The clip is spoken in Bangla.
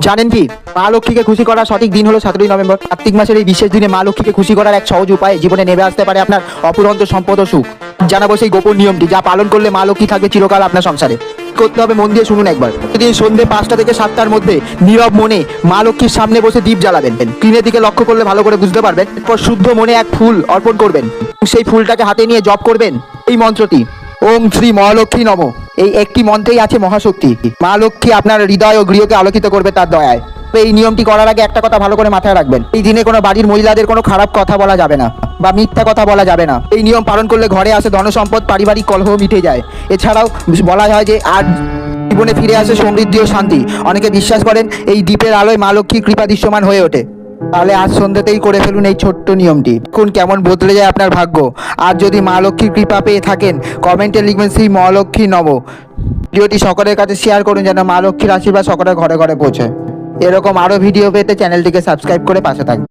জানেন কি মা লক্ষ্মীকে খুশি করার সঠিক দিন হলো 17ই নভেম্বর। কার্তিক মাসের এই বিশেষ দিনে মা লক্ষ্মীকে খুশি করার এক সহজ উপায় জীবনে নেমে আসতে পারে আপনার অপুরন্ত সম্পদ ও সুখ। জানাবো সেই গোপন নিয়মটি যা পালন করলে মা লক্ষ্মী থাকবে চিরকাল আপনার সংসারে। করতে হবে মন দিয়ে শুনুন একবার। প্রতিদিন সন্ধ্যে 5টা থেকে 7টার মধ্যে নীরব মনে মা লক্ষ্মীর সামনে বসে দীপ জ্বালাবেন। স্ক্রিনের দিকে লক্ষ্য করলে ভালো করে বুঝতে পারবেন। এরপর শুদ্ধ মনে এক ফুল অর্পণ করবেন। সেই ফুলটাকে হাতে নিয়ে জপ করবেন এই মন্ত্রটি, ওম শ্রী মহালক্ষ্মী নম। এই একটি মন্ত্রেই আছে মহাশক্তি। মা লক্ষ্মী আপনার হৃদয় ও গৃহকে আলোকিত করবে তার দয়ায়। এই নিয়মটি করার আগে একটা কথা ভালো করে মাথায় রাখবেন, এই দিনে কোনো বাড়ির মহিলাদের কোনো খারাপ কথা বলা যাবে না বা মিথ্যা কথা বলা যাবে না। এই নিয়ম পালন করলে ঘরে আসে ধনসম্পদ, পারিবারিক কলহ মিটে যায়। এছাড়াও বলা হয় যে আর জীবনে ফিরে আসে সমৃদ্ধি ও শান্তি। অনেকে বিশ্বাস করেন এই দ্বীপের আলোয় মা লক্ষ্মীর কৃপা দৃশ্যমান হয়ে ওঠে। তাহলে আজ সন্ধ্যেতেই করে ফেলুন এই ছোট্ট নিয়মটি, দেখুন কেমন বদলে যায় আপনার ভাগ্য। আর যদি মা লক্ষ্মীর কৃপা পেয়ে থাকেন কমেন্টে লিখবেন শ্রী মহালক্ষ্মী নব। ভিডিওটি সকলের কাছে শেয়ার করুন যেন মা লক্ষ্মীর আশীর্বাদ সকলের ঘরে ঘরে পৌঁছে। এরকম আরও ভিডিও পেতে চ্যানেলটিকে সাবস্ক্রাইব করে পাশে থাকবেন।